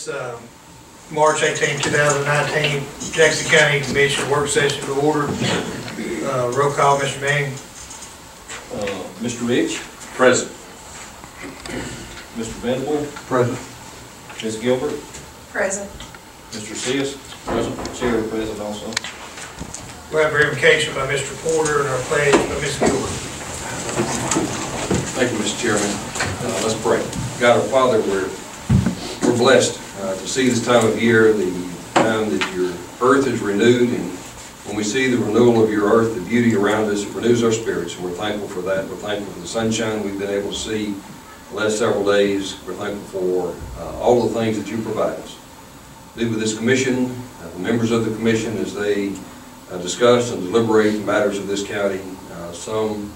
this March 18, 2019 Jackson County Commission work session to order. Roll call, Mr. Manning. Mr. Rich? Present. Mr. Venable? Present. Ms. Gilbert? Present. Mr. Sis? Present. Chair present also. We have revocation by Mr. Porter and our pledge by Ms. Gilbert. Thank you, Mr. Chairman. Let's pray. God our Father, we're blessed to see this time of year, the time that your earth is renewed, and when we see the renewal of your earth, the beauty around us, it renews our spirits, and we're thankful for that. We're thankful for the sunshine we've been able to see the last several days. We're thankful for all the things that you provide us. Be with this commission, the members of the commission as they discuss and deliberate the matters of this county. Some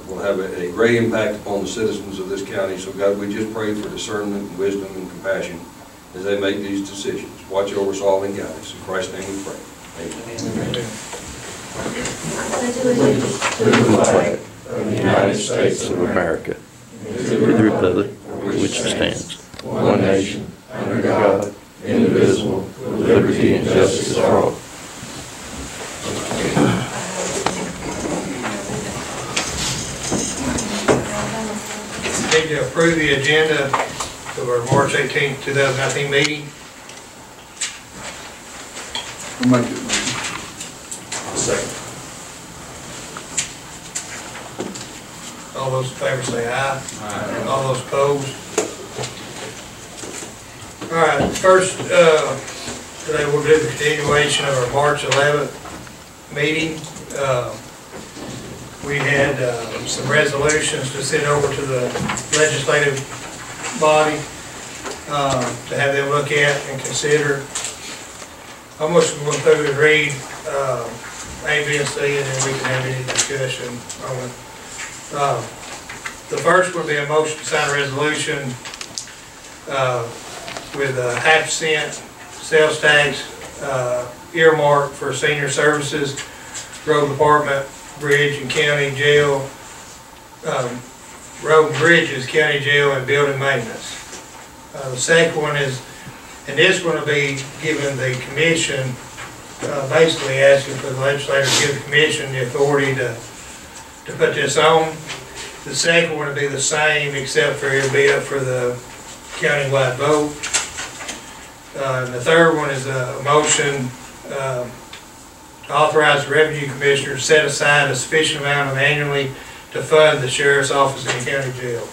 will have a great impact upon the citizens of this county. So God, we just pray for discernment, and wisdom, and compassion as they make these decisions. Watch over us all and guide us. In Christ's name we pray. Amen. Amen. To the flag of the United States of America, and to the republic for which it stands, one nation, under God, indivisible, with liberty and justice for all. Need to approve the agenda of our March 18, 2019 meeting. I'll make it, man. Second. All those in favor say aye. Aye. All those opposed. All right, first, today we'll do the continuation of our March 11th meeting. We had some resolutions to send over to the legislative body to have them look at and consider. I'm just going to go through and read A, B, and C, and then we can have any discussion on it. The first would be a motion to sign a resolution with a 0.5% sales tax earmark for senior services, road department, bridge and county jail, road and bridges, county jail, and building maintenance. The second one is, and this one will be giving the commission, basically asking for the legislature to give the commission the authority to put this on. The second one will be the same, except for it'll be up for the countywide vote. And the third one is a motion to authorize the Revenue Commissioner to set aside a sufficient amount of annually to fund the Sheriff's Office in the county jail.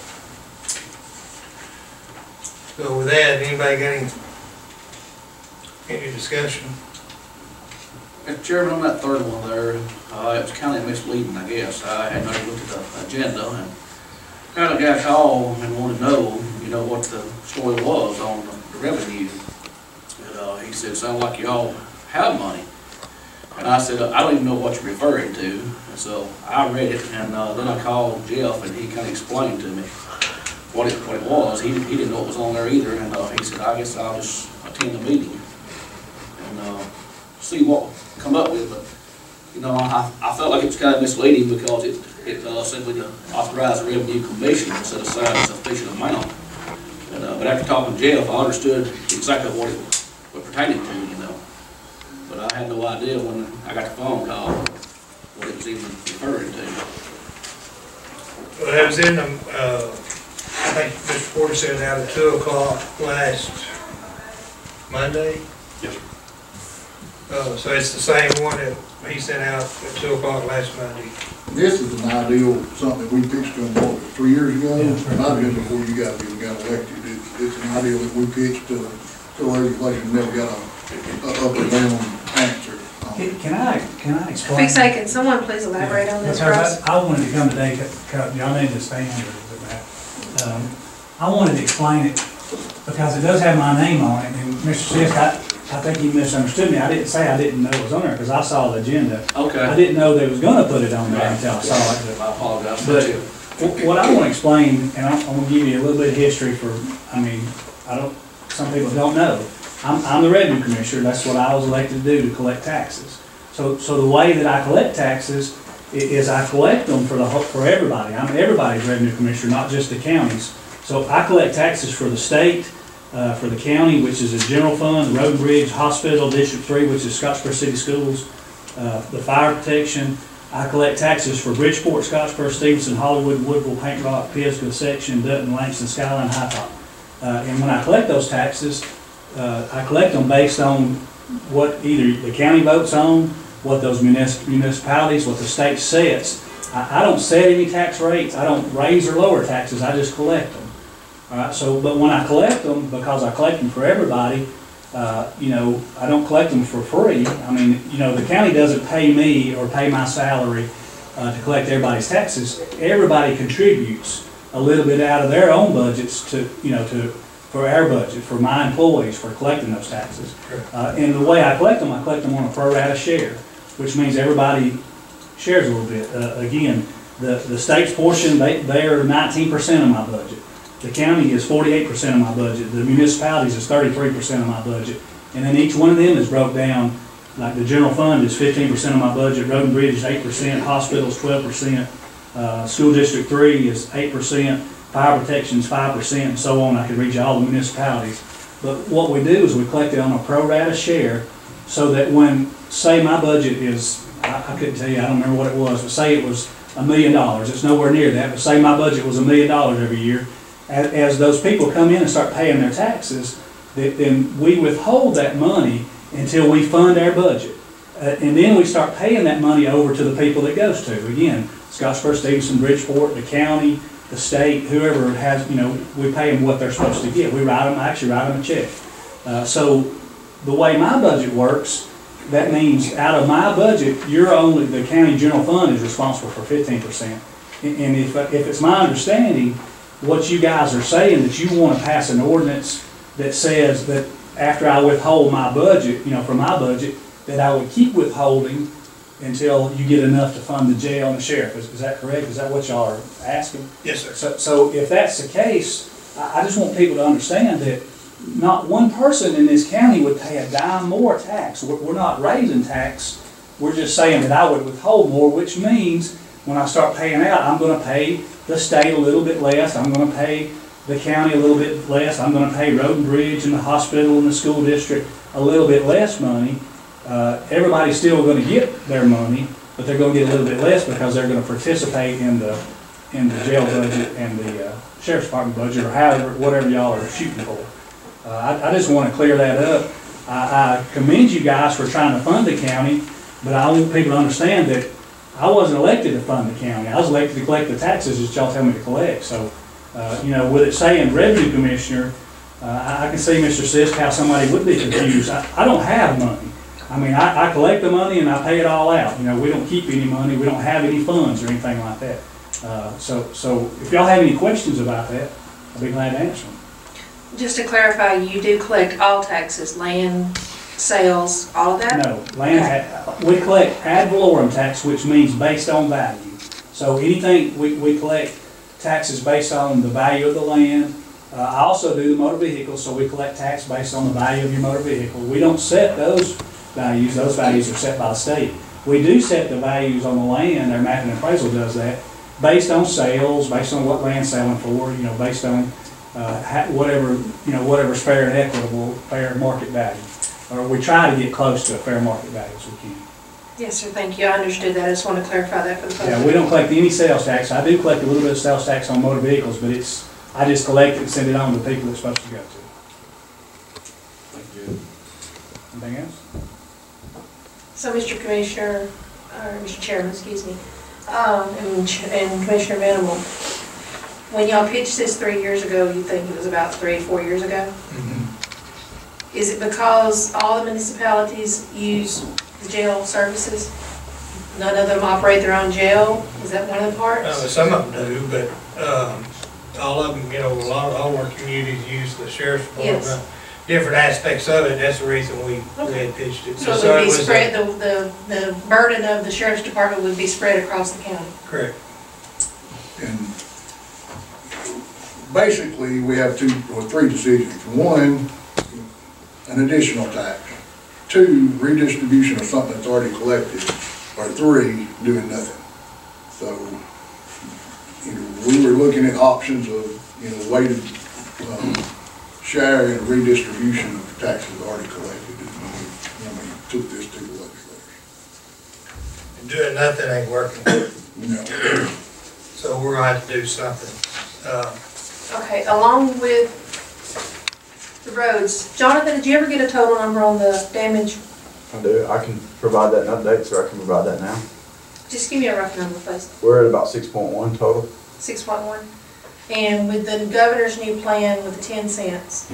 So with that, anybody got any discussion? Mr. Chairman, on that third one there, it was kind of misleading, I guess. I had not looked at the agenda and kind of got called and wanted to know, what the story was on the revenue. And he said, "Sounds like y'all have money." And I said, "I don't even know what you're referring to." And so I read it, and then I called Jeff, and he kind of explained to me what it was. He didn't know it was on there either, and he said, "I guess I'll just attend the meeting and see what we'll come up with." But I felt like it was kind of misleading because it simply to authorize the Revenue Commission to set aside a sufficient amount. And, but after talking to Jeff, I understood exactly what it was pertaining to, But I had no idea when I got the phone call what it was even referring to. Well, it was in the, I think Mr. Porter sent it out at 2 o'clock last Monday. Yes, sir. So it's the same one that he sent out at 2 o'clock last Monday. This is an ideal, something that we pitched to them 3 years ago, not even before you guys even got elected. It's an ideal that we pitched to the legislation, never got a up or down answer. Can I explain? Fix that, can someone please elaborate on this for us? I wanted to come today, y'all need to stand or is it that? I wanted to explain it because it does have my name on it, and Mr. Sis, I think he misunderstood me. I didn't say I didn't know it was on there because I saw the agenda. Okay. I didn't know they was gonna put it on there until I saw it. I apologize. But what I want to explain, and I'm going to give you a little bit of history for, some people don't know. I'm the Revenue Commissioner. That's what I was elected to do, to collect taxes. So the way that I collect taxes is I collect them for everybody. I'm everybody's Revenue Commissioner, not just the counties. So I collect taxes for the state, for the county, which is a general fund, the road and bridge, hospital, District 3, which is Scottsboro City Schools, the fire protection. I collect taxes for Bridgeport, Scottsboro, Stevenson, Hollywood, Woodville, Paint Rock, Pisgah, Section, Dutton, Langston, Skyline, High Top. And when I collect those taxes, I collect them based on what either the county votes on, what those municipalities, what the state sets. I don't set any tax rates, I don't raise or lower taxes, I just collect them. All right, so, but when I collect them, because I collect them for everybody, you know, I don't collect them for free. I mean, you know, the county doesn't pay me or pay my salary to collect everybody's taxes. Everybody contributes a little bit out of their own budgets to, you know, for our budget, for my employees, for collecting those taxes. And the way I collect them on a pro rata share, which means everybody shares a little bit. Again, the state's portion, they are 19% of my budget. The county is 48% of my budget. The municipalities is 33% of my budget. And then each one of them is broke down, like the general fund is 15% of my budget, road and bridge is 8%, hospitals 12%, school district 3 is 8%, fire protection is 5%, and so on. I could read you all the municipalities. But what we do is we collect it on a pro rata share so that when, say my budget is, I couldn't tell you, I don't remember what it was, but say it was $1 million. It's nowhere near that, but say my budget was $1 million every year. As those people come in and start paying their taxes, then we withhold that money until we fund our budget. And then we start paying that money over to the people that goes to. Again, Scottsboro, Stevenson, Bridgeport, the county, the state, whoever has, you know, we pay them what they're supposed to get. I actually write them a check. So the way my budget works, that means out of my budget, the county general fund is responsible for 15%. And if it's my understanding, what you guys are saying, that you want to pass an ordinance that says that after I withhold my budget, you know, from my budget, that I would keep withholding until you get enough to fund the jail and the sheriff. Is that correct? Is that what y'all are asking? Yes, sir. So if that's the case, I just want people to understand that not one person in this county would pay a dime more tax. We're not raising tax. We're just saying that I would withhold more, which means when I start paying out, I'm going to pay the state a little bit less. I'm going to pay the county a little bit less. I'm going to pay road and bridge and the hospital and the school district a little bit less money. Everybody's still going to get their money, but they're going to get a little bit less because they're going to participate in the jail budget and the sheriff's department budget, or whatever y'all are shooting for. I just want to clear that up. I commend you guys for trying to fund the county, but I want people to understand that I wasn't elected to fund the county. I was elected to collect the taxes that y'all tell me to collect. So, you know, with it saying revenue commissioner, I can see, Mr. Sisk, how somebody would be confused. I don't have money. I mean, I collect the money and I pay it all out. You know, we don't keep any money. We don't have any funds or anything like that. So if y'all have any questions about that, I'll be glad to answer them. Just to clarify, you do collect all taxes, land, sales, all of that? No, we collect ad valorem tax, which means based on value. So anything, we collect taxes based on the value of the land. I also do the motor vehicles, so we collect tax based on the value of your motor vehicle. We don't set those values are set by the state. We do set the values on the land, our map and appraisal does that, based on sales, based on what land's selling for, you know, based on whatever's fair and equitable, fair market value. Or we try to get close to a fair market value as we can. Yes, sir, thank you. I understood that. I just want to clarify that for the public. Yeah, we don't collect any sales tax. I do collect a little bit of sales tax on motor vehicles, but I just collect it and send it on to the people it's supposed to go to. Thank you. Anything else? So, Mr. Commissioner, or Mr. Chairman, excuse me, and Commissioner Minimal, when y'all pitched this 3 years ago, you think it was about 3 or 4 years ago? Mm-hmm. Is it because all the municipalities use the jail services? None of them operate their own jail? Is that one of the parts? Some of them do, but all of them, you know, all of our communities use the sheriff's department. Yes. Different aspects of it, that's the reason we had pitched it. So it would be spread, the burden of the sheriff's department would be spread across the county? Correct. And basically, we have 2 or 3 decisions. 1, an additional tax. 2, redistribution of something that's already collected. Or 3, doing nothing. So, you know, we were looking at options of, you know, weighted share and redistribution of taxes already collected when we took this to the legislators. And doing nothing ain't working, No. so we're gonna have to do something. Okay, along with the roads, Jonathan, did you ever get a total number on the damage? I do. I can provide that in updates, or I can provide that now. Just give me a rough number, please. We're at about 6.1 total. 6.1. And with the governor's new plan with the 10 cents,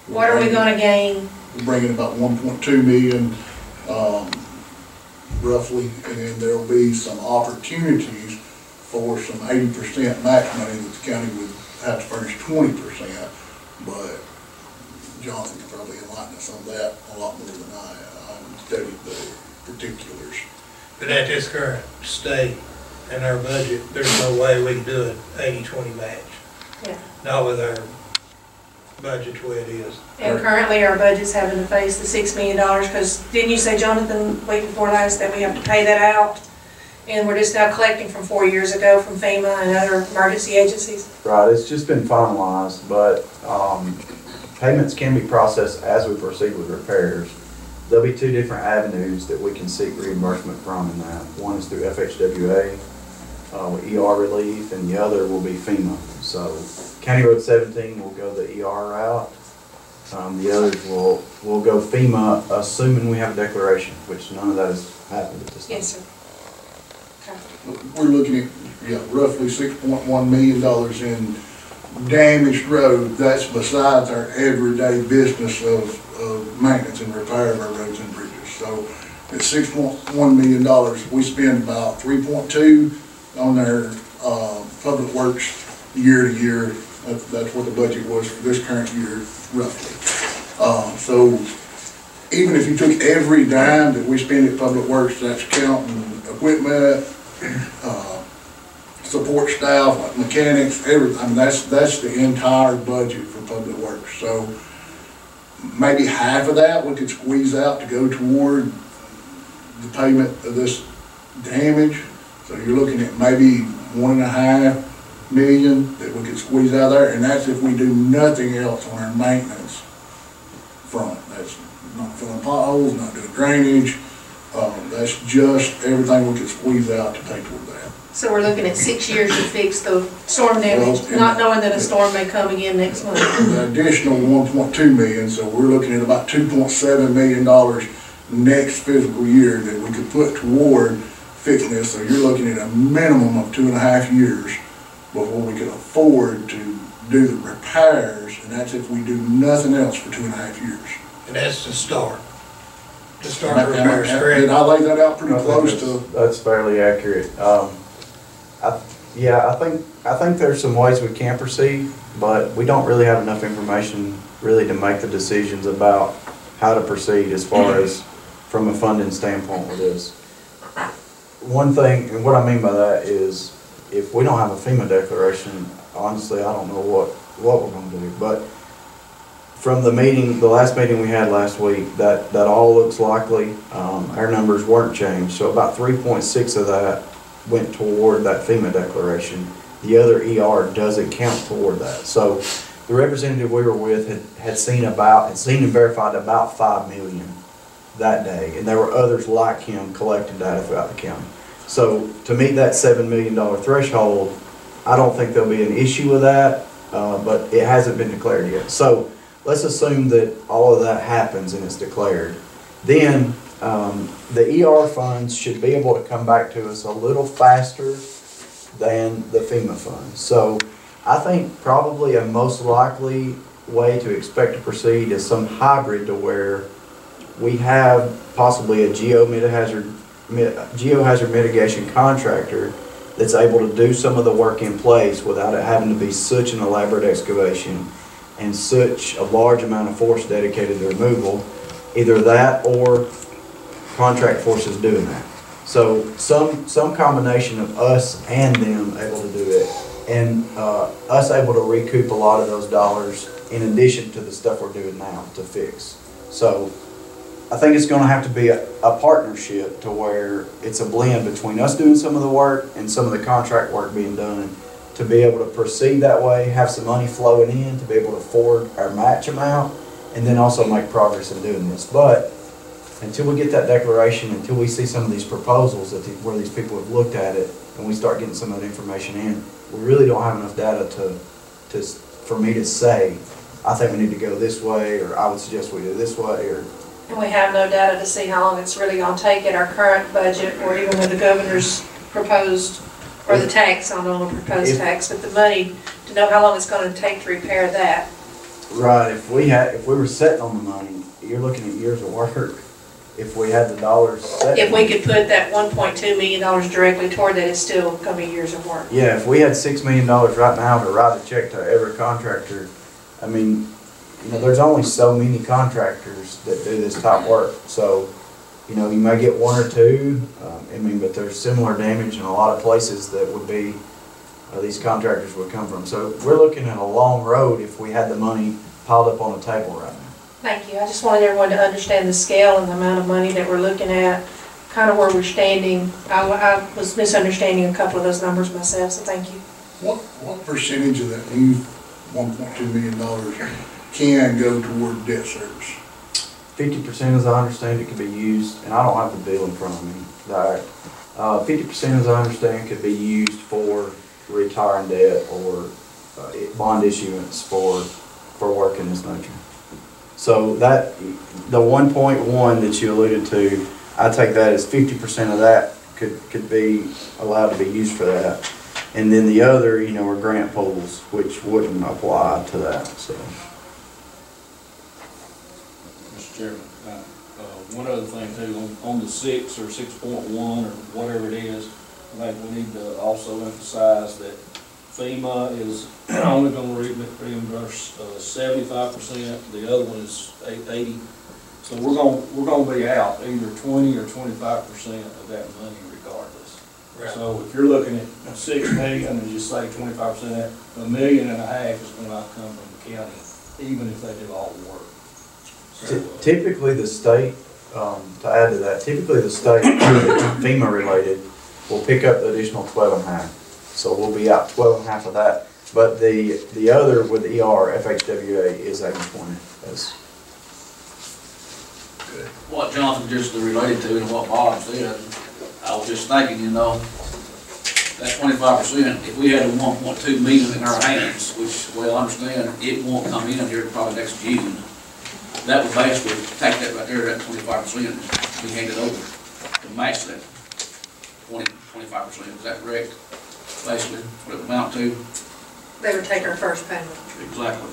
what are we gonna gain? We're bringing about 1.2 million, roughly, and then there'll be some opportunities for some 80% match money that the county would have to furnish 20%, but Jonathan can probably enlighten us on that a lot more than I haven't studied the particulars. But at this current state in our budget, there's no way we can do an 80-20 match. Yeah. Not with our budget the way it is. And currently our budget's having to face the $6 million, because didn't you say, Jonathan, week before last, that we have to pay that out? And we're just now collecting from 4 years ago from FEMA and other emergency agencies? Right, it's just been finalized, but payments can be processed as we proceed with repairs. There'll be two different avenues that we can seek reimbursement from in that. One is through FHWA with ER relief, and the other will be FEMA. So County Road 17 will go the ER route. The others will go FEMA, assuming we have a declaration, which none of that has happened at this time. Yes, sir. Okay. We're looking at, roughly $6.1 million in damaged road. That's besides our everyday business of maintenance and repair of our roads and bridges. So at $6.1 million, we spend about 3.2 on our public works year to year. That's what the budget was for this current year, roughly. So even if you took every dime that we spend at public works, that's counting equipment, support staff, like mechanics, everything. I mean, that's the entire budget for public works. So maybe half of that we could squeeze out to go toward the payment of this damage. So you're looking at maybe $1.5 million that we could squeeze out there, and that's if we do nothing else on our maintenance front. That's not filling potholes, not doing drainage. That's just everything we could squeeze out to take toward that. So we're looking at 6 years to fix the storm damage, Well, not knowing that a storm may come again next month. The additional 1.2 million, so we're looking at about $2.7 million next fiscal year that we could put toward fixing this. So you're looking at a minimum of 2.5 years before we can afford to do the repairs, and that's if we do nothing else for 2.5 years. And that's to start. To start the repairs, Did correct? I lay that out pretty I think close to? that's fairly accurate. I think there's some ways we can proceed, but we don't really have enough information really to make the decisions about how to proceed as far as from a funding standpoint with this. One thing, and what I mean by that is, if we don't have a FEMA declaration, honestly, I don't know what we're gonna do. But from the meeting, the last meeting we had last week, that all looks likely. Our numbers weren't changed, so about 3.6 of that went toward that FEMA declaration. The other ER doesn't count toward that. So the representative we were with had seen and verified about 5 million that day, and there were others like him collecting data throughout the county. So to meet that $7 million threshold, I don't think there'll be an issue with that, but it hasn't been declared yet. So let's assume that all of that happens and it's declared. Then the ER funds should be able to come back to us a little faster than the FEMA funds. So I think probably a most likely way to expect to proceed is some hybrid to where we have possibly a geohazard mitigation contractor that's able to do some of the work in place without it having to be such an elaborate excavation and such a large amount of force dedicated to removal. Either that or contract forces doing that. So some combination of us and them able to do it, and us able to recoup a lot of those dollars in addition to the stuff we're doing now to fix. So I think it's going to have to be a partnership to where it's a blend between us doing some of the work and some of the contract work being done to be able to proceed that way, have some money flowing in, to be able to afford our match amount, and then also make progress in doing this. But until we get that declaration, until we see some of these proposals where these people have looked at it, and we start getting some of that information in, we really don't have enough data for me to say, I think we need to go this way, or I would suggest we do this way, or. And we have no data to see how long it's really gonna take at our current budget, or even with the governor's proposed, or the tax, I don't know, proposed tax, but the money, to know how long it's gonna take to repair that. Right, if we were sitting on the money, you're looking at years of work. If we had the dollars set. If we could put that $1.2 million directly toward that, it's still gonna be years of work. Yeah, if we had $6 million right now to write a check to every contractor, I mean, you know, there's only so many contractors that do this type work. So, you know, you may get one or two, but there's similar damage in a lot of places that would be, these contractors would come from. So we're looking at a long road if we had the money piled up on the table right now. Thank you. I just wanted everyone to understand the scale and the amount of money that we're looking at, kind of where we're standing. I was misunderstanding a couple of those numbers myself, so thank you. What percentage of that new $1.2 million can go toward debt service? 50%, as I understand it, could be used, and I don't have the bill in front of me. 50%, as I understand, could be used for retiring debt or bond issuance for work in this nature. So that, the 1.1 that you alluded to, I take that as 50% of that could be allowed to be used for that. And then the other, you know, are grant pools, which wouldn't apply to that, so. Mr. Chairman, one other thing too, on the 6 or 6.1 or whatever it is, I think we need to also emphasize that FEMA is only gonna reimburse 75%, the other one is 80. So we're gonna be out either 20 or 25% of that money regardless. Right. So if you're looking at 6 million and just say 25% of that, $1.5 million is gonna come from the county, even if they do all the work. So, Typically, the state, to add to that, typically the state, FEMA related, will pick up the additional 12.5. So we'll be out 12.5 of that. But the other with ER, FHWA is 80/20. what Jonathan just related to and what Bob said, I was just thinking, you know, that 25%, if we had a 1.2 million in our hands, which, well, I understand it won't come in here probably next June, that would basically take that right there, that 25%, be handed over to match that 25%, is that correct? Basically, what it would amount to? They would take our first payment. Exactly.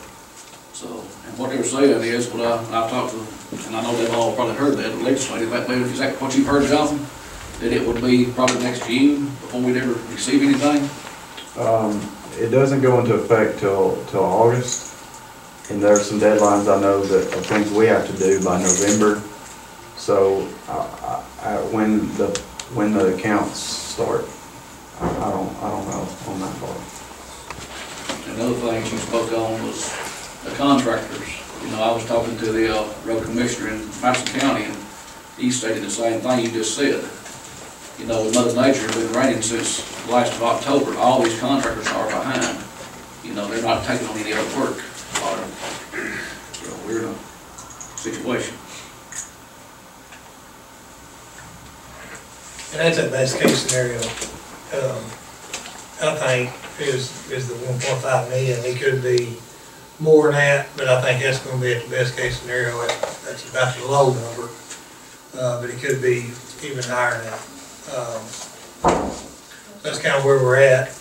So, and what they were saying is, what I talked to, and I know they've all probably heard that, the legislative, that maybe is that what you've heard, Jonathan? That it would be probably next June before we'd ever receive anything? It doesn't go into effect till August, and there are some deadlines I know that of things we have to do by November. So when the accounts start, I don't know on that part. Another thing she spoke on was the contractors. You know, I was talking to the road commissioner in Madison County, and he stated the same thing you just said. You know, Mother Nature has been raining since the last of October. All these contractors are behind. You know, they're not taking on any other work. So we're in a situation. And that's a best case scenario. I think is the 1.5 million. It could be more than that, but I think that's going to be at the best case scenario. That's about the low number, but it could be even higher than that. That's kind of where we're at.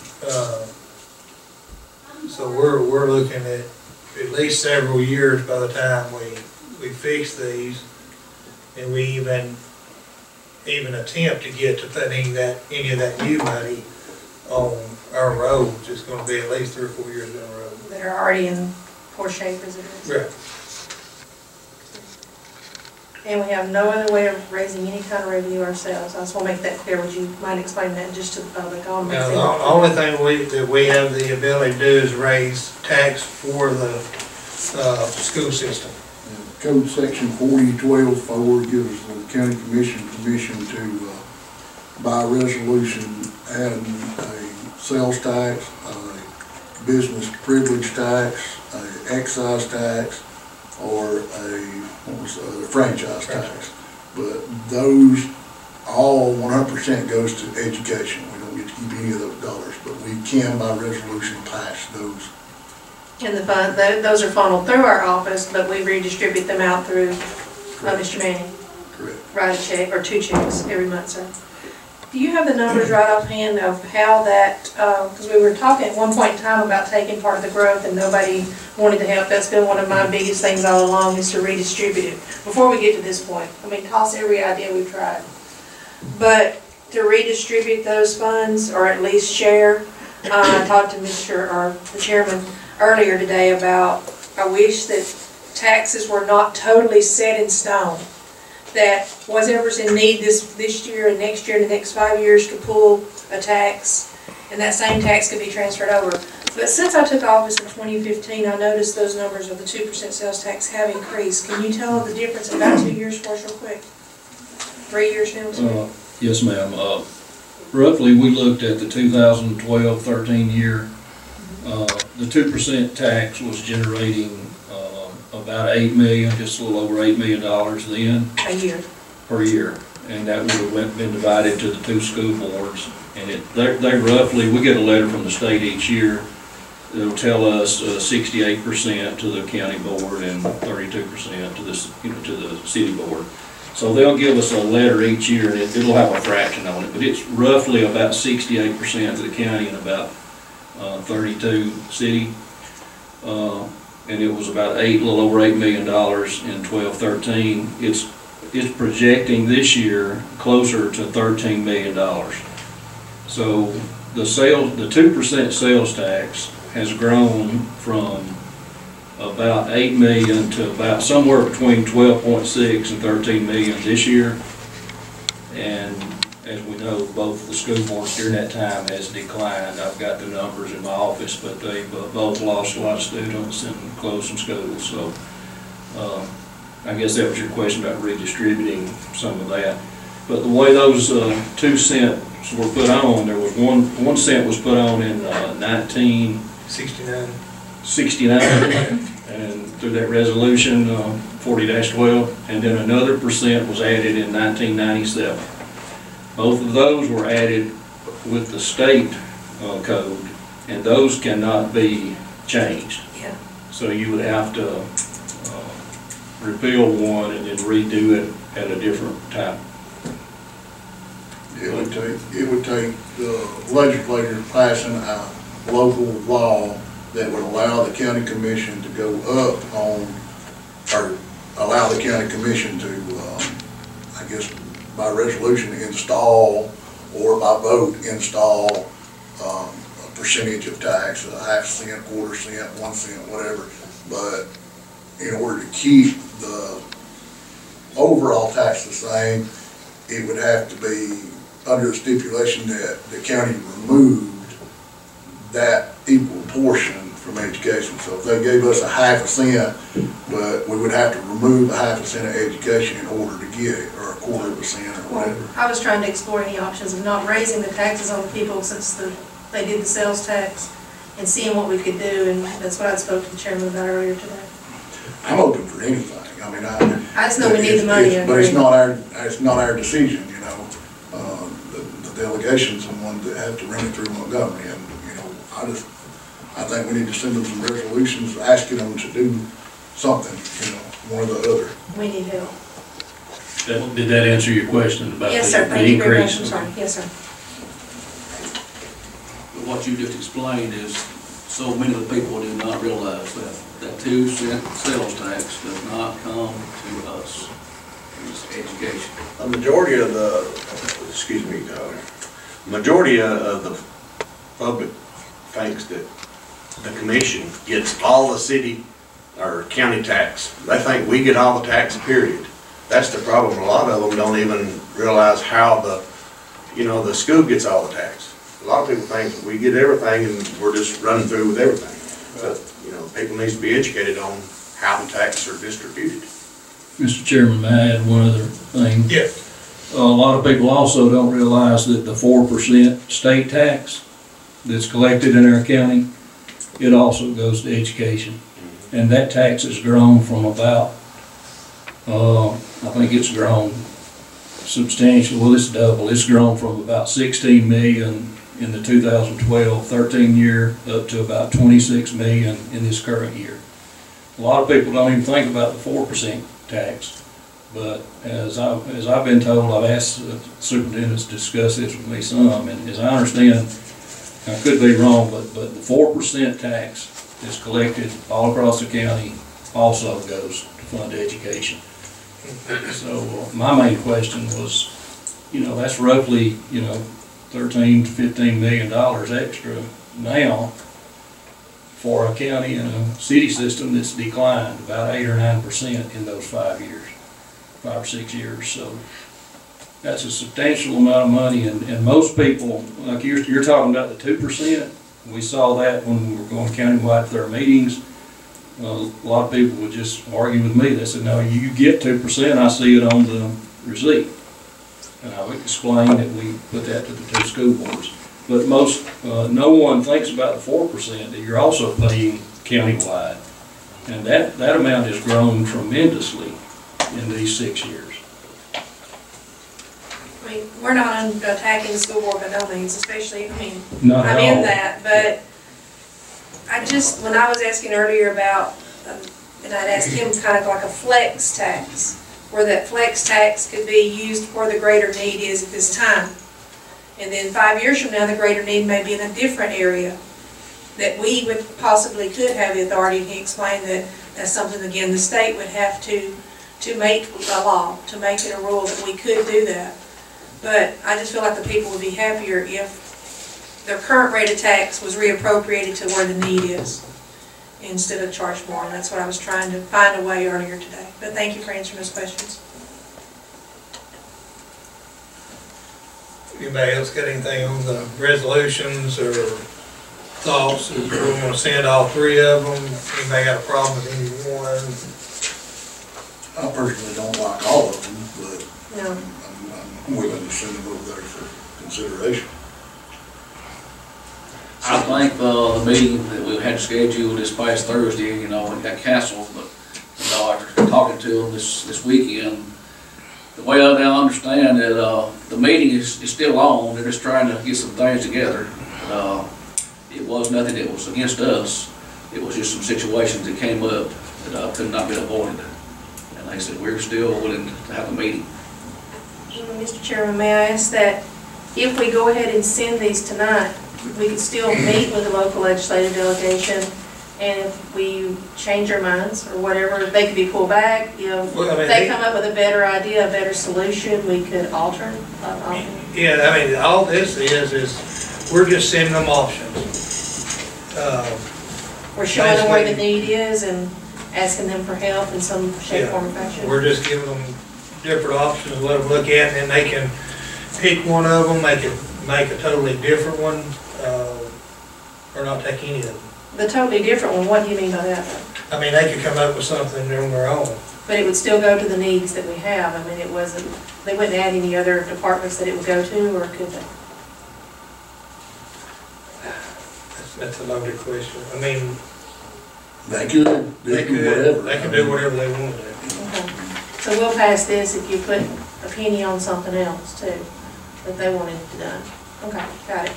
So we're looking at least several years by the time we fix these, and we even attempt to get to putting any of that new money on our roads. It's going to be at least 3 or 4 years down the road. That are already in poor shape as it is. Right. And we have no other way of raising any kind of revenue ourselves. I just want to make that clear. Would you mind explaining that just to the public? Now, the only thing that we have the ability to do is raise tax for the school system. Code section 4012-4 gives the county commission permission to, by resolution, add a sales tax, a business privilege tax, a excise tax, or a franchise tax. But those, all 100% goes to education. We don't get to keep any of those dollars, but we can by resolution pass those. And the fund, those are funneled through our office, but we redistribute them out through Mr. Manning. Correct. Write a check, or 2 checks every month, sir. Do you have the numbers right offhand of how that, because we were talking at one point in time about taking part of the growth and nobody wanted to help. That's been one of my biggest things all along, is to redistribute it. Before we get to this point, I mean, toss every idea we've tried. But to redistribute those funds, or at least share, I talked to the chairman earlier today about, I wish that taxes were not totally set in stone. That whatever's in need this year and next year and the next 5 years to pull a tax, and that same tax could be transferred over. But since I took office in 2015, I noticed those numbers of the 2% sales tax have increased. Can you tell the difference in about 2 years for us real quick? 3 years now? Yes, ma'am. Roughly, we looked at the 2012-13 year. The 2% tax was generating about $8 million, just a little over $8 million then. A year. Per year. And that would have been divided to the 2 school boards. And they roughly, we get a letter from the state each year. It'll tell us 68% to the county board and 32% to the city board. So they'll give us a letter each year, and it'll have a fraction on it, but it's roughly about 68% to the county and about 32 city. And it was about a little over $8 million in 12-13. It's projecting this year closer to $13 million. So the 2% sales tax has grown from about 8 million to about somewhere between 12.6 and 13 million this year. And as we know, both the school boards during that time has declined. I've got the numbers in my office, but they've both lost a lot of students and closed some schools. So I guess that was your question about redistributing some of that. But the way those 2 cents were put on, there was 1 cent was put on in 1969, and through that resolution 40-12, and then another percent was added in 1997. Both of those were added with the state code, and those cannot be changed. Yeah. So you would have to repeal one and then redo it at a different time. It would take the legislature passing a local law that would allow the county commission to go up on, or allow the county commission to, I guess, by resolution install, or by vote install a percentage of tax, a half cent, quarter cent, 1 cent, whatever. But in order to keep the overall tax the same, it would have to be under the stipulation that the county removed that equal portion from education. So if they gave us a half a cent, but we would have to remove a half a cent of education in order to get it, or a quarter of a cent or whatever. I was trying to explore any options of not raising the taxes on the people since they did the sales tax, and seeing what we could do, and that's what I spoke to the chairman about earlier today. I'm open for anything. I mean, I just know we need the money. But it's not our decision, you know. The delegation's the one that have to run it through Montgomery, and you know, I think we need to send them some resolutions asking them to do something, you know, one or the other. We need help. Did that answer your question about Yes, sir. the Thank you very much. increase? I'm sorry. Yes, sir. But what you just explained is, so many of the people do not realize that 2 cent sales tax does not come to us. It's education. A majority of the, majority of the public thinks that the commission gets all the city or county tax. They think we get all the tax, period. That's the problem. A lot of them don't even realize how the school gets all the tax. A lot of people think we get everything and we're just running through with everything. But, you know, people need to be educated on how the taxes are distributed. Mr. Chairman, may I add one other thing? Yes. A lot of people also don't realize that the 4% state tax that's collected in our county it also goes to education. And that tax has grown from about, I think it's grown substantially, well, it's double. It's grown from about 16 million in the 2012-13 year up to about 26 million in this current year. A lot of people don't even think about the 4% tax, but as I've been told, I've asked the superintendents to discuss this with me some, and as I understand, I could be wrong, but the 4% tax that's collected all across the county also goes to fund education. So my main question was, that's roughly, $13 to $15 million extra now for a county and a city system that's declined about 8 or 9% in those 5 or 6 years. So that's a substantial amount of money, and most people, like you're talking about the 2%, we saw that when we were going countywide to our meetings. A lot of people would just argue with me. They said, no, you get 2%, I see it on the receipt. And I would explain that we put that to the 2 school boards. But no one thinks about the 4% that you're also paying countywide. And that amount has grown tremendously in these 6 years. I mean, we're not attacking the school board by no means, especially, Not at I'm in all. that, but when I was asking earlier about, and I'd asked him kind of like a flex tax, where that flex tax could be used where the greater need is at this time. And then 5 years from now, the greater need may be in a different area that we would possibly could have the authority. And he explained that that's something, again, the state would have to make a law, to make it a rule that we could do that. But I just feel like the people would be happier if their current rate of tax was reappropriated to where the need is, instead of charged more. And that's what I was trying to find a way earlier today. But thank you for answering those questions. Anybody else got anything on the resolutions or thoughts? If we want to send all 3 of them, anybody got a problem with any one? I personally don't like all of them, but No. I'm willing to send them over there for consideration. I think the meeting that we had scheduled this past Thursday, it got canceled, but, after talking to them this weekend, the way I now understand that, the meeting is still on, they're just trying to get some things together. It was nothing that was against us, it was just some situations that came up that could not be avoided. And they said, we're still willing to have a meeting. Mr. Chairman, may I ask that if we go ahead and send these tonight, we could still meet with the local legislative delegation, and if we change our minds or whatever, they could be pulled back. If they come up with a better idea, a better solution, we could alter. Yeah, all this is we're just sending them options. We're showing them where the need is and asking them for help in some shape, form, or fashion. We're just giving them different options, let them look at, and then they can pick one of them, make a totally different one, or not take any of them. The totally different one, what do you mean by that? They could come up with something on their own. But it would still go to the needs that we have. They wouldn't add any other departments that it would go to, or could they? That's a loaded question. They could do whatever. They can do whatever they want to do. Okay. So we'll pass this if you put a penny on something else too, that they wanted to done. Okay, got it.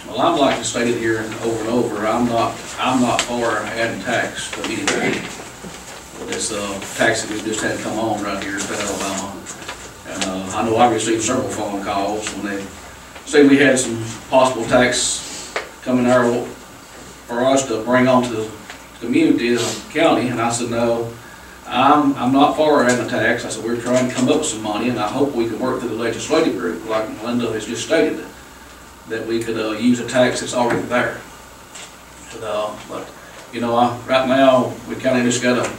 Well, I'd like to state it here over and over, I'm not for adding tax to anybody. This tax that we just had come on right here in state of Alabama. And I know I received several phone calls when they say we had some possible tax coming our for us to bring on to the community, the county, and I said, no, I'm not for adding a tax. I said, we're trying to come up with some money, and I hope we can work through the legislative group, like Linda has just stated, that we could use a tax that's already there. But right now, we kind of just got to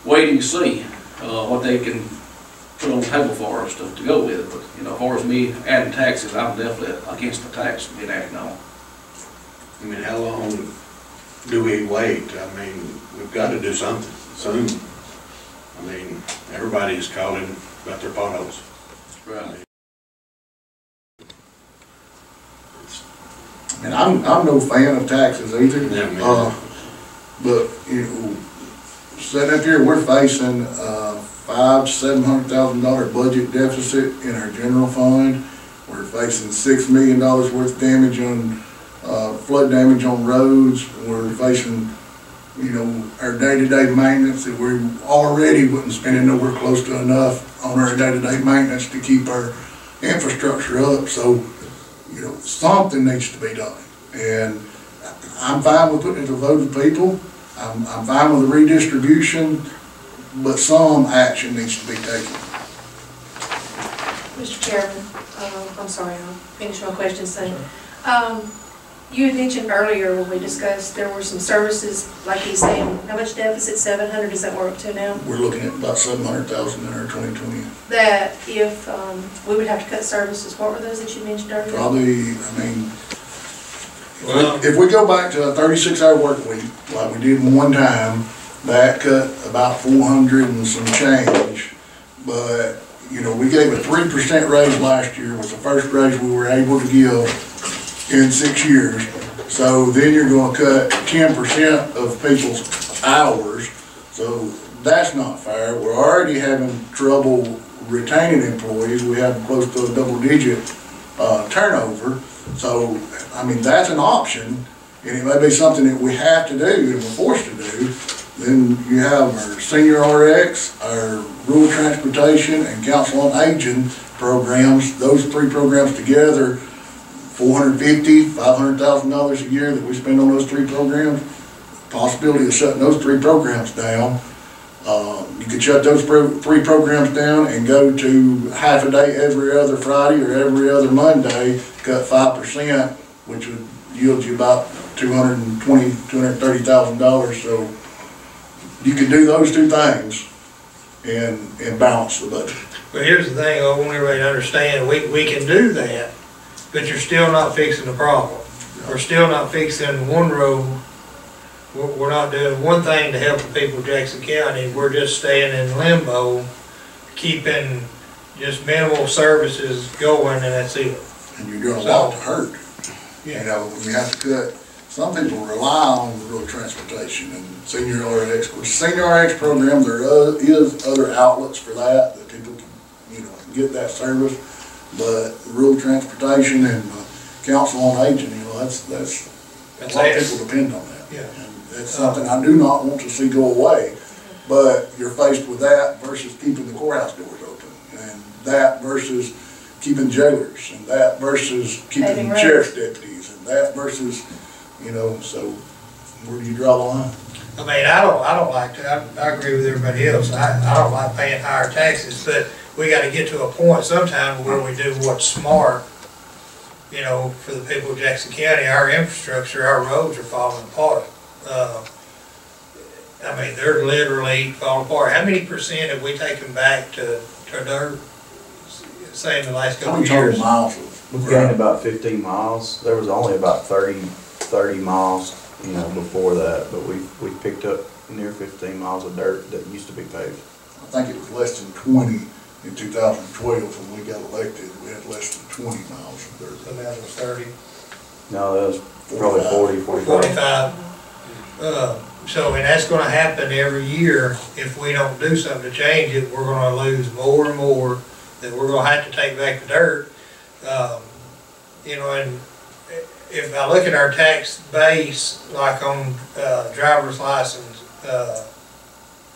wait and see what they can put on the table for us to go with. But, as far as me adding taxes, I'm definitely against the tax being added on. How long do we wait? We've got to do something soon. Everybody's calling about their potholes. Right. And I'm no fan of taxes either. Yeah, me But, you know, sitting up here, we're facing $500,000 to $700,000 budget deficit in our general fund. We're facing $6 million worth of damage on, flood damage on roads. We're facing, you know, our day-to-day maintenance that we already wasn't spending nowhere close to enough on our day-to-day maintenance to keep our infrastructure up. So, you know, something needs to be done. And I'm fine with putting it to vote of people. I'm fine with the redistribution, but some action needs to be taken. Mr. Chairman, I'm sorry, I'll finish my question soon. You had mentioned earlier when we discussed there were some services, like he's saying, how much deficit, 700, is that what we're up to now? We're looking at about 700,000 in our 2020. That if we would have to cut services, what were those that you mentioned earlier? Probably, I mean, Well, if we go back to a 36-hour work week, like we did one time, that cut about 400 and some change. But, you know, we gave a 3% raise last year, was the first raise we were able to give in 6 years. So then you're gonna cut 10% of people's hours. So that's not fair. We're already having trouble retaining employees. We have close to a double-digit turnover. So, I mean, that's an option, and it may be something that we have to do and we're forced to do. Then you have our senior RX, our rural transportation, and council on aging programs. Those three programs together, $450,000, $500,000 a year that we spend on those three programs. Possibility of shutting those three programs down. You could shut those three programs down and go to half a day every other Friday or every other Monday, cut 5%, which would yield you about $220,000, $230,000. So you could do those two things and balance the budget. but here's the thing, I want everybody to understand, we can do that, but you're still not fixing the problem. We're still not fixing one road. We're not doing one thing to help the people of Jackson County. We're just staying in limbo, keeping just minimal services going, and that's it. And you're doing a lot to hurt. You know, when you have to cut, some people rely on rural transportation and senior RX. With senior RX program, there is other outlets for that people can, you know, get that service. But rural transportation and council on aging, you know, that's a lot of people depend on that. Yeah. And that's something I do not want to see go away. But you're faced with that versus keeping the courthouse doors open, and that versus keeping jailers, and that versus keeping sheriff's deputies, and that versus, you know, so where do you draw the line? I mean, I don't like to, I agree with everybody else. I don't like paying higher taxes, but we gotta get to a point sometime where we do what's smart, you know, for the people of Jackson County. Our infrastructure, our roads are falling apart. I mean, they're literally falling apart. How many percent have we taken back to dirt, say in the last couple of years? Miles? We've gained about 15 miles. There was only about 30 miles, you know, before that, but we picked up near 15 miles of dirt that used to be paved. I think it was less than 20 in 2012 when we got elected. We had less than 20 miles of dirt. So that was 30. No, that was probably 40, 45. 45. So, and that's gonna happen every year. If we don't do something to change it, we're gonna lose more and more that we're gonna have to take back the dirt. You know, and if I look at our tax base, like on driver's license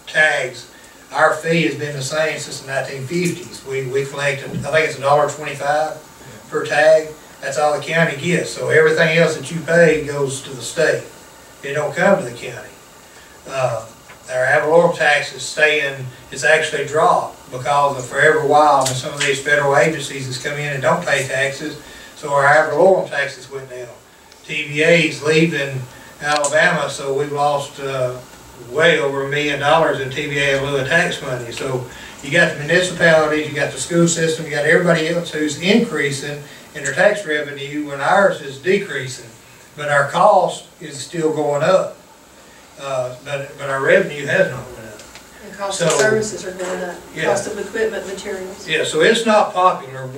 tags, our fee has been the same since the 1950s. We collected, I think it's $1.25 per tag. That's all the county gets. So everything else that you pay goes to the state. It don't come to the county. Our ad valorem tax is staying, it's actually dropped because for every while some of these federal agencies has come in and don't pay taxes, so our ad valorem taxes went down. TVA's leaving Alabama, so we've lost way over $1 million in TVA in lieu of tax money. So you got the municipalities, you got the school system, you got everybody else who's increasing in their tax revenue when ours is decreasing. But our cost is still going up. But our revenue has not went up. And cost of services are going up, Yeah. cost of equipment, materials. Yeah, so it's not popular.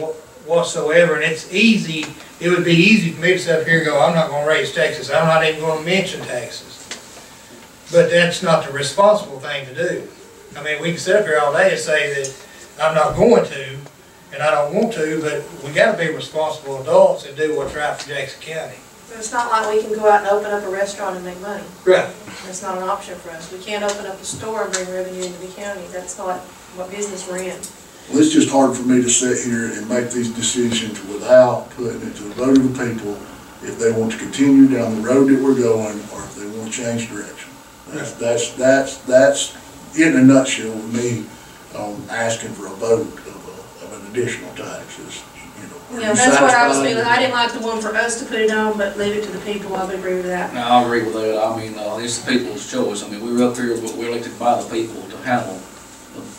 whatsoever, and it's easy, it would be easy for me to sit up here and go, I'm not gonna raise taxes, I'm not even gonna mention taxes. But that's not the responsible thing to do. I mean, we can sit up here all day and say that I'm not going to, and I don't want to, but we gotta be responsible adults and do what's right for Jackson County. It's not like we can go out and open up a restaurant and make money. Right. That's not an option for us. We can't open up a store and bring revenue into the county. That's not what business we're in. Well, it's just hard for me to sit here and make these decisions without putting it to the vote of the people if they want to continue down the road that we're going, or if they want to change direction. That's in a nutshell with me, asking for a vote of an additional tax is, you know. Yeah, that's what I was feeling. I didn't like the one for us to put it on, but leave it to the people. I would agree with that. No, I agree with that. I mean, it's the people's choice. I mean, we're up here, but we're elected by the people to handle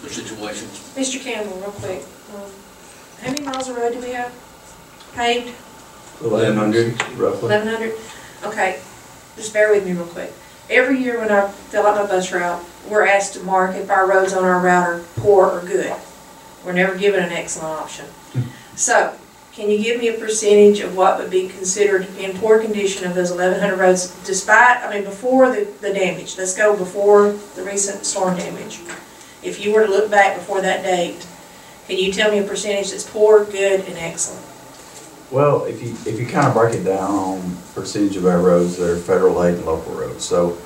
the situations. Mr. Campbell, real quick. How many miles of road do we have paved? 1,100 roughly. 1,100? Okay, just bear with me real quick. Every year when I fill out my bus route, we're asked to mark if our roads on our route are poor or good. We're never given an excellent option. So, can you give me a percentage of what would be considered in poor condition of those 1,100 roads, despite, I mean, before the damage? Let's go before the recent storm damage. If you were to look back before that date, can you tell me a percentage that's poor, good, and excellent? Well, if you kind of break it down on percentage of our roads that are federal aid and local roads, so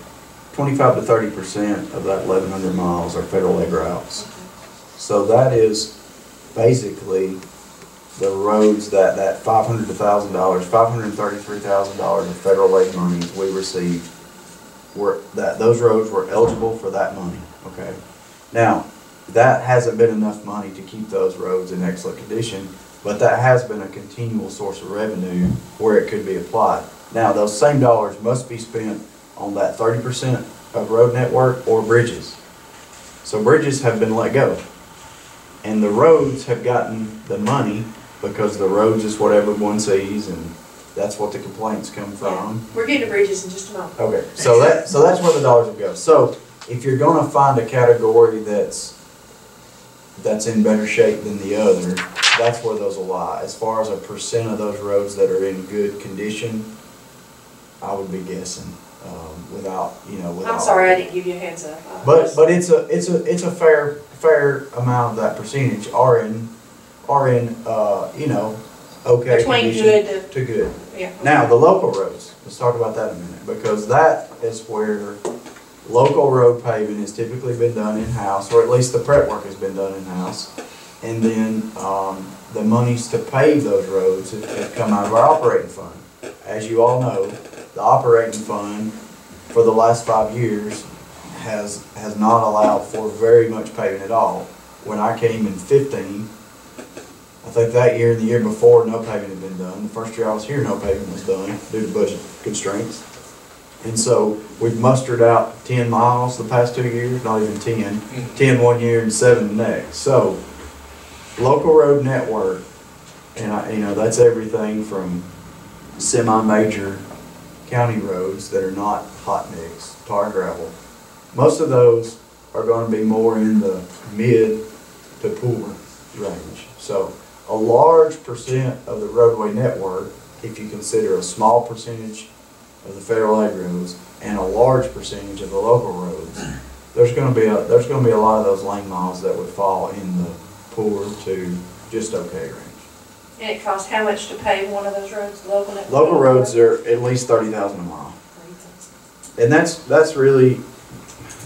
25 to 30% of that 1,100 miles are federal aid routes. Okay. So that is basically the roads that $500 to $1,000, $533,000 of federal aid monies we received, those roads were eligible for that money, okay? Now, that hasn't been enough money to keep those roads in excellent condition, but that has been a continual source of revenue where it could be applied. Now, those same dollars must be spent on that 30% of road network or bridges. So bridges have been let go. And the roads have gotten the money because the roads is what everyone sees, and that's what the complaints come from. We're getting to bridges in just a moment. Okay, so that's where the dollars will go. So if you're gonna find a category that's in better shape than the other, that's where those will lie. As far as a percent of those roads that are in good condition, I would be guessing, without. I'm sorry, I didn't give you a heads up. But it's a fair amount of that percentage are in okay Between condition good to good. Yeah. Now, the local roads, let's talk about that in a minute, because that is where local road paving has typically been done in-house, or at least the prep work has been done in-house. And then the monies to pave those roads have come out of our operating fund. As you all know, the operating fund for the last 5 years has not allowed for very much paving at all. When I came in 15, I think that year and the year before, no paving had been done. The first year I was here, no paving was done due to budget constraints. And so we've mustered out 10 miles the past 2 years, not even 10. 10 one year and 7 the next. So local road network, and that's everything from semi-major county roads that are not hot mix, tar and gravel. Most of those are going to be more in the mid to poor range. So a large percent of the roadway network, if you consider a small percentage of the federal aid roads and a large percentage of the local roads, there's going to be a lot of those lane miles that would fall in the poor to just okay range. And it costs how much to pave one of those roads, the local network? Local roads are at least $30,000 a mile, and that's really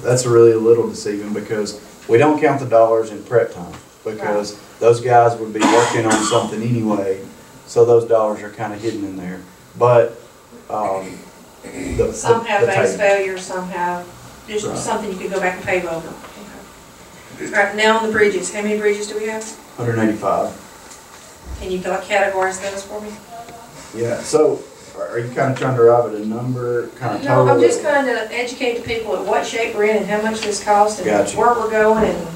a little deceiving, because we don't count the dollars in prep time, because those guys would be working on something anyway, so those dollars are kind of hidden in there. But some have base paving. failure, some have just something you could go back and pave over. Okay. All right, now on the bridges, how many bridges do we have? 185. Can you categorize those for me? Yeah. So, are you kind of trying to arrive at a number, kind of No, total? I'm just trying to educate the people at what shape we're in and how much this costs and Gotcha. where we're going. And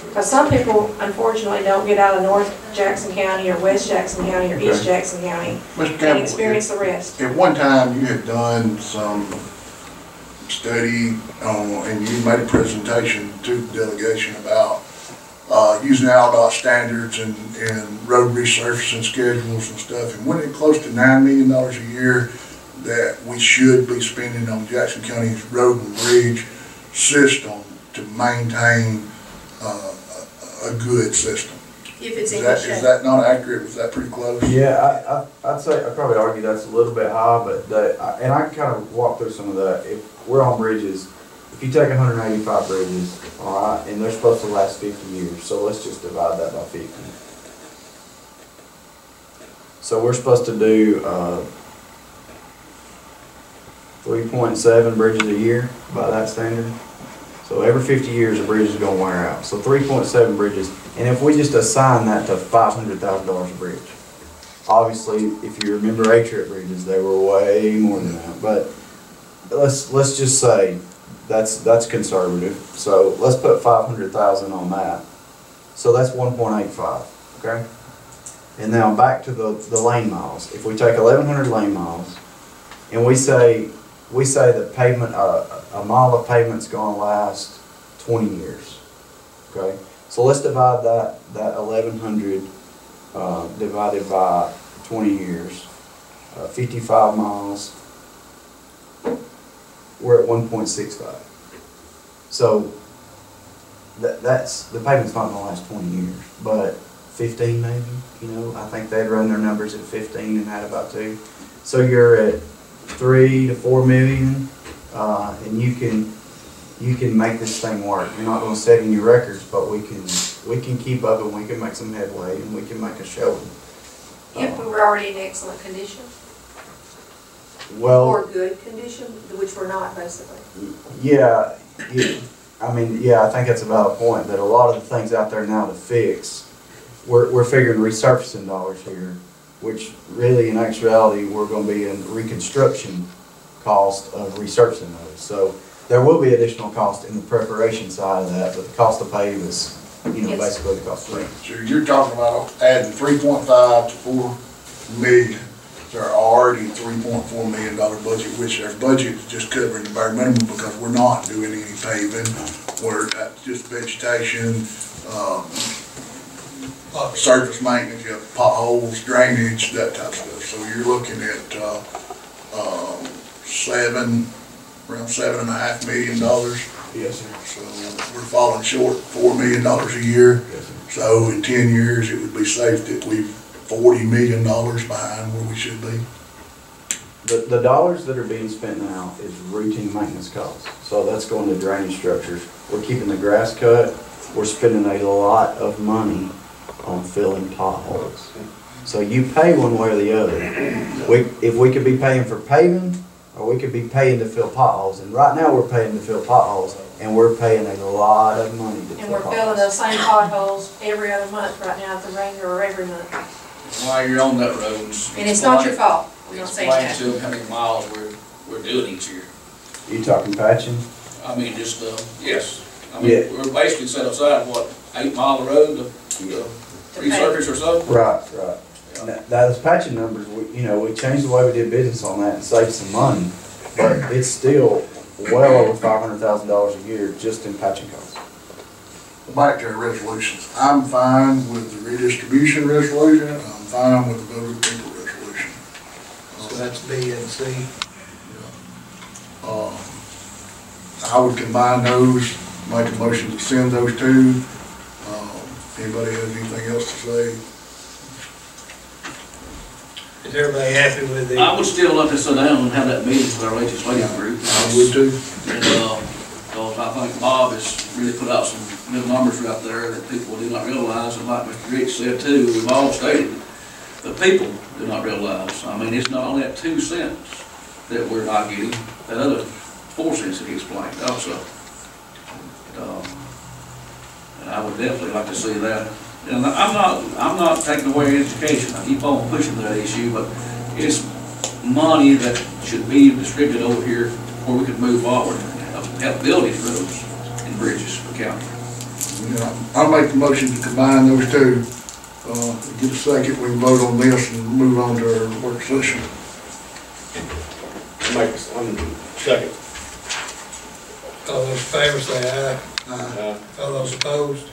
because some people, unfortunately, don't get out of North Jackson County or West Jackson County or East Jackson County Mr. and Campbell, experience the rest. at one time you had done some study and you made a presentation to the delegation about using ALDOT standards and road resurfacing schedules and stuff. And we're close to $9 million a year that we should be spending on Jackson County's road and bridge system to maintain a good system. If it's Is in that, good is shape. that not accurate? Was that pretty close? Yeah, I'd say, I'd probably argue that's a little bit high, but and I can kind of walk through some of that. If we're on bridges, if you take 185 bridges, all right, and they're supposed to last 50 years, so let's just divide that by 50. So we're supposed to do 3.7 bridges a year by that standard. So every 50 years, a bridge is going to wear out. So 3.7 bridges, and if we just assign that to $500,000 a bridge, obviously, if you remember A-trip bridges, they were way more than that. But let's just say that's conservative. So let's put 500,000 on that. So that's 1.85. Okay. And now back to the lane miles. If we take 1,100 lane miles, and we say that pavement, a mile of pavement's going to last 20 years. Okay. So let's divide that 1,100 divided by 20 years, 55 miles, we're at 1.65. So that's, the pavement's not gonna last 20 years, but 15 maybe, you know, I think they'd run their numbers at 15 and had about 2. So you're at 3 to 4 million, and you can make this thing work. You're not gonna set any records, but we can keep up and we can make some headway and we can make a showing. If we were already in excellent condition, Well, or good condition, which we're not basically. yeah, I mean, yeah, I think that's a valid point, that a lot of the things out there now to fix, we're figuring resurfacing dollars here, which really in actuality, we're gonna be in reconstruction cost of resurfacing those. So there will be additional cost in the preparation side of that, but the cost to pave is, you know, Yes. basically the cost of pave. So you're talking about adding 3.5 to 4 million. Their already $3.4 million budget, which their budget is just covering the bare minimum because we're not doing any paving. We're just vegetation, surface maintenance, you have potholes, drainage, that type of stuff. So you're looking at around $7.5 million. Yes, sir. So we're falling short $4 million a year. Yes, sir. So in 10 years, it would be safe that we've $40 million behind where we should be. The dollars that are being spent now is routine maintenance costs. So that's going to drainage structures. We're keeping the grass cut. We're spending a lot of money on filling potholes. So you pay one way or the other. If we could be paying for paving, or we could be paying to fill potholes. And right now we're paying to fill potholes, and we're paying a lot of money to fill And we're potholes. filling those same potholes every other month right now at the ringer, or every month. While you're on that road. And it's not your fault, I'm not saying Explain that. to them how many miles we're doing each year. You talking patching? I mean, just, yes. I Yeah. mean, we're basically set aside, what, 8 mile of road to resurface or so? Right, right. Those patching numbers, we changed the way we did business on that and saved some money, but it's still well over $500,000 a year just in patching costs. Back to our resolutions. I'm fine with the redistribution resolution. I'm fine with the vote of the people resolution. So that's B and C. I would combine those, make a motion to send those two. Anybody has anything else to say? Is everybody happy with the? I would still like to sit down and have that meeting with our legislative group. I would too. And, because I think Bob has really put out some good numbers out there that people do not realize, and like Mr. Rich said too, we've all stated, the people do not realize. I mean, it's not only that 2 cents that we're not getting, that other 4 cents that he explained also. And I would definitely like to see that. And I'm not taking away education, I keep on pushing that issue, but it's money that should be distributed over here where we could move forward and help build these roads and bridges for the county. I'll make the motion to combine those two. Get a second, we can vote on this and move on to our work session. Second. All those in favor say aye. Aye. All those opposed?